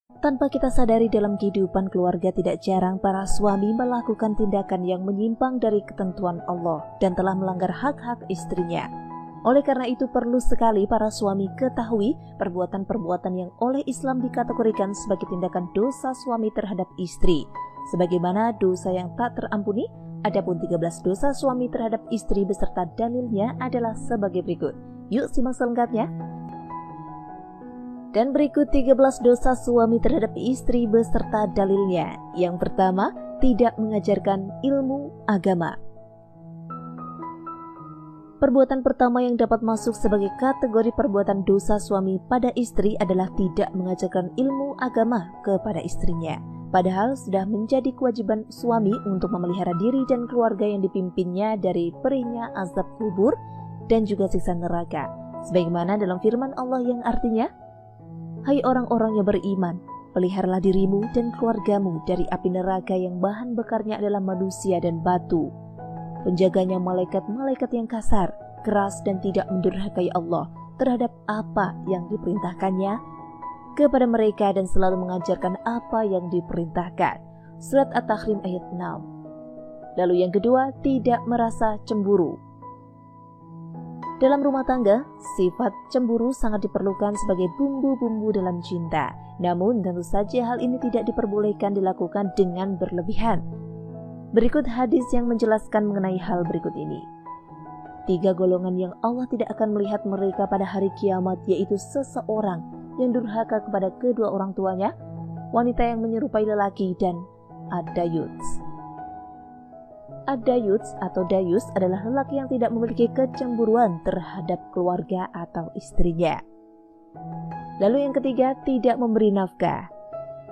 Tanpa kita sadari dalam kehidupan keluarga tidak jarang para suami melakukan tindakan yang menyimpang dari ketentuan Allah dan telah melanggar hak-hak istrinya. Oleh karena itu perlu sekali para suami ketahui perbuatan-perbuatan yang oleh Islam dikategorikan sebagai tindakan dosa suami terhadap istri. Sebagaimana dosa yang tak terampuni, adapun 13 dosa suami terhadap istri beserta dalilnya adalah sebagai berikut. Yuk simak selengkapnya. Dan berikut 13 dosa suami terhadap istri beserta dalilnya. Yang pertama, tidak mengajarkan ilmu agama. Perbuatan pertama yang dapat masuk sebagai kategori perbuatan dosa suami pada istri adalah tidak mengajarkan ilmu agama kepada istrinya. Padahal sudah menjadi kewajiban suami untuk memelihara diri dan keluarga yang dipimpinnya dari perihnya azab kubur dan juga siksa neraka. Sebagaimana dalam firman Allah yang artinya, "Hai orang-orang yang beriman, peliharalah dirimu dan keluargamu dari api neraka yang bahan bakarnya adalah manusia dan batu. Penjaganya malaikat-malaikat yang kasar, keras dan tidak mendurhakai Allah terhadap apa yang diperintahkannya kepada mereka dan selalu mengajarkan apa yang diperintahkan." Surat At-Tahrim ayat 6. Lalu yang kedua, tidak merasa cemburu. Dalam rumah tangga, sifat cemburu sangat diperlukan sebagai bumbu-bumbu dalam cinta. Namun tentu saja hal ini tidak diperbolehkan dilakukan dengan berlebihan. Berikut hadis yang menjelaskan mengenai hal berikut ini. 3 golongan yang Allah tidak akan melihat mereka pada hari kiamat, yaitu seseorang yang durhaka kepada kedua orang tuanya, wanita yang menyerupai lelaki, dan ad-dayuts. Ad-dayuts atau dayus adalah lelaki yang tidak memiliki kecemburuan terhadap keluarga atau istrinya. Lalu yang ketiga, tidak memberi nafkah.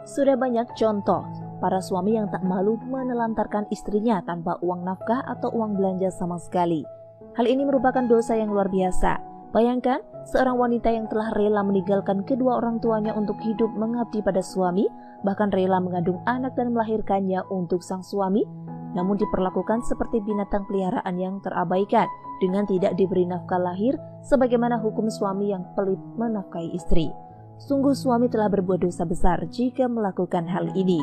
Sudah banyak contoh para suami yang tak malu menelantarkan istrinya tanpa uang nafkah atau uang belanja sama sekali. Hal ini merupakan dosa yang luar biasa. Bayangkan seorang wanita yang telah rela meninggalkan kedua orang tuanya untuk hidup mengabdi pada suami, bahkan rela mengandung anak dan melahirkannya untuk sang suami, namun diperlakukan seperti binatang peliharaan yang terabaikan dengan tidak diberi nafkah lahir sebagaimana hukum suami yang pelit menafkahi istri. Sungguh suami telah berbuat dosa besar jika melakukan hal ini.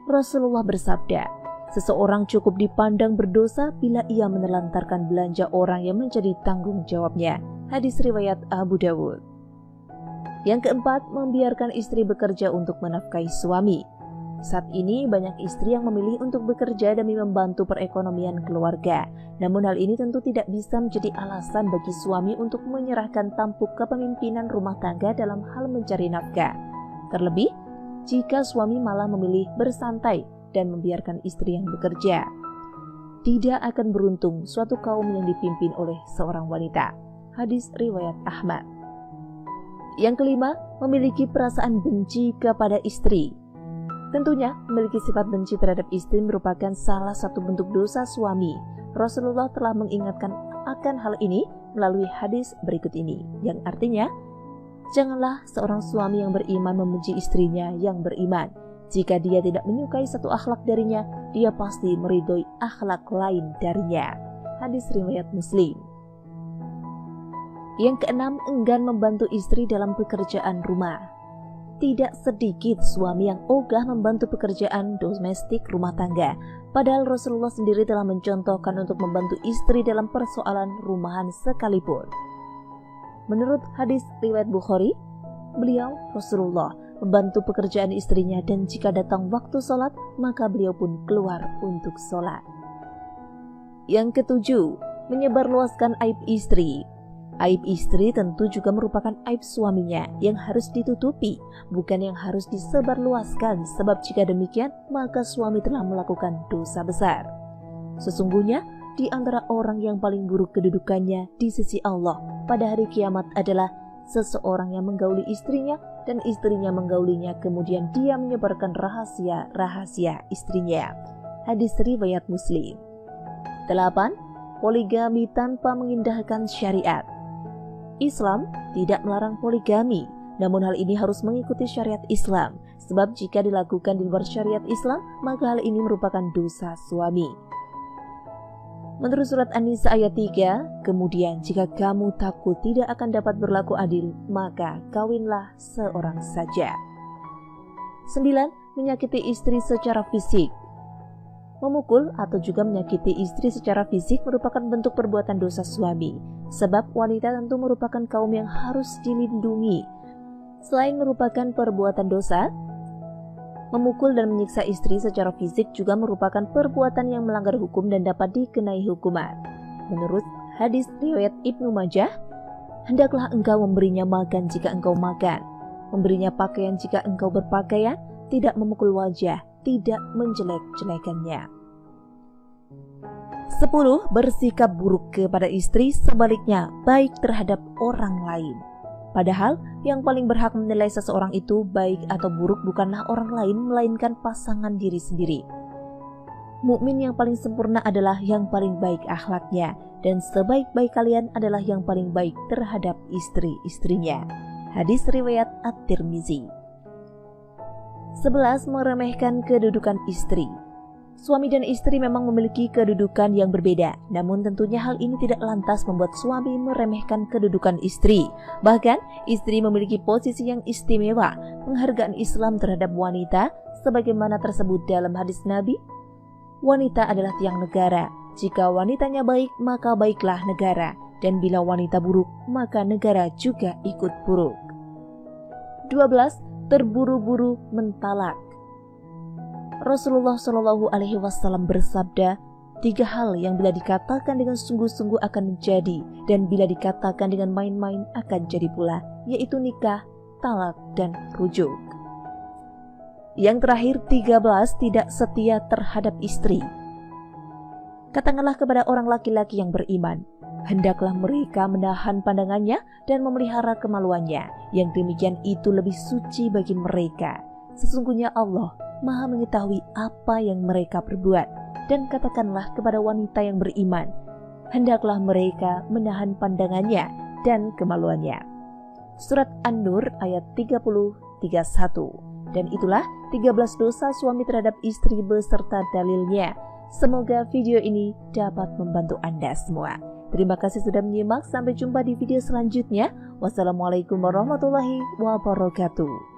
Rasulullah bersabda, seseorang cukup dipandang berdosa bila ia menelantarkan belanja orang yang menjadi tanggung jawabnya. Hadis riwayat Abu Dawud. Yang keempat, membiarkan istri bekerja untuk menafkahi suami. Saat ini banyak istri yang memilih untuk bekerja demi membantu perekonomian keluarga. Namun hal ini tentu tidak bisa menjadi alasan bagi suami untuk menyerahkan tampuk kepemimpinan rumah tangga dalam hal mencari nafkah. Terlebih, jika suami malah memilih bersantai dan membiarkan istri yang bekerja. Tidak akan beruntung suatu kaum yang dipimpin oleh seorang wanita. Hadis riwayat Ahmad. Yang kelima, memiliki perasaan benci kepada istri. Tentunya, memiliki sifat benci terhadap istri merupakan salah satu bentuk dosa suami. Rasulullah telah mengingatkan akan hal ini melalui hadis berikut ini, yang artinya, janganlah seorang suami yang beriman membenci istrinya yang beriman. Jika dia tidak menyukai satu akhlak darinya, dia pasti meridhoi akhlak lain darinya. Hadis riwayat Muslim. Yang keenam, enggan membantu istri dalam pekerjaan rumah. Tidak sedikit suami yang ogah membantu pekerjaan domestik rumah tangga. Padahal Rasulullah sendiri telah mencontohkan untuk membantu istri dalam persoalan rumahan sekalipun. Menurut hadis riwayat Bukhari, beliau Rasulullah membantu pekerjaan istrinya dan jika datang waktu sholat, maka beliau pun keluar untuk sholat. Yang ketujuh, menyebarluaskan aib istri. Aib istri tentu juga merupakan aib suaminya yang harus ditutupi, bukan yang harus disebarluaskan, sebab jika demikian, maka suami telah melakukan dosa besar. Sesungguhnya, di antara orang yang paling buruk kedudukannya di sisi Allah pada hari kiamat adalah seseorang yang menggauli istrinya dan istrinya menggaulinya, kemudian dia menyebarkan rahasia-rahasia istrinya. Hadis riwayat Muslim. 8. Poligami tanpa mengindahkan syariat. Islam tidak melarang poligami, namun hal ini harus mengikuti syariat Islam, sebab jika dilakukan di luar syariat Islam, maka hal ini merupakan dosa suami. Menurut surat An-Nisa ayat 3, kemudian jika kamu takut tidak akan dapat berlaku adil, maka kawinlah seorang saja. 9. Menyakiti istri secara fisik. Memukul atau juga menyakiti istri secara fisik merupakan bentuk perbuatan dosa suami, sebab wanita tentu merupakan kaum yang harus dilindungi. Selain merupakan perbuatan dosa, memukul dan menyiksa istri secara fisik juga merupakan perbuatan yang melanggar hukum dan dapat dikenai hukuman. Menurut hadis riwayat Ibnu Majah, hendaklah engkau memberinya makan jika engkau makan, memberinya pakaian jika engkau berpakaian, tidak memukul wajah, tidak menjelek-jelekannya. 10. Bersikap buruk kepada istri, sebaliknya baik terhadap orang lain. Padahal yang paling berhak menilai seseorang itu baik atau buruk bukanlah orang lain, melainkan pasangan diri sendiri. Mukmin yang paling sempurna adalah yang paling baik akhlaknya, dan sebaik-baik kalian adalah yang paling baik terhadap istri-istrinya. Hadis riwayat At-Tirmizi. 11. Meremehkan kedudukan istri. Suami dan istri memang memiliki kedudukan yang berbeda, namun tentunya hal ini tidak lantas membuat suami meremehkan kedudukan istri. Bahkan, istri memiliki posisi yang istimewa. Penghargaan Islam terhadap wanita, sebagaimana tersebut dalam hadis Nabi, wanita adalah tiang negara. Jika wanitanya baik, maka baiklah negara. Dan bila wanita buruk, maka negara juga ikut buruk. 12. Terburu-buru mentalak. Rasulullah Shallallahu Alaihi Wasallam bersabda, 3 hal yang bila dikatakan dengan sungguh-sungguh akan menjadi, dan bila dikatakan dengan main-main akan jadi pula, yaitu nikah, talak, dan rujuk. Yang terakhir, 13. Tidak setia terhadap istri. Katakanlah kepada orang laki-laki yang beriman, hendaklah mereka menahan pandangannya dan memelihara kemaluannya, yang demikian itu lebih suci bagi mereka. Sesungguhnya Allah Maha mengetahui apa yang mereka perbuat. Dan katakanlah kepada wanita yang beriman, hendaklah mereka menahan pandangannya dan kemaluannya. Surat An-Nur ayat 30-31. Dan itulah 13 dosa suami terhadap istri beserta dalilnya. Semoga video ini dapat membantu Anda semua. Terima kasih sudah menyimak, sampai jumpa di video selanjutnya. Wassalamualaikum warahmatullahi wabarakatuh.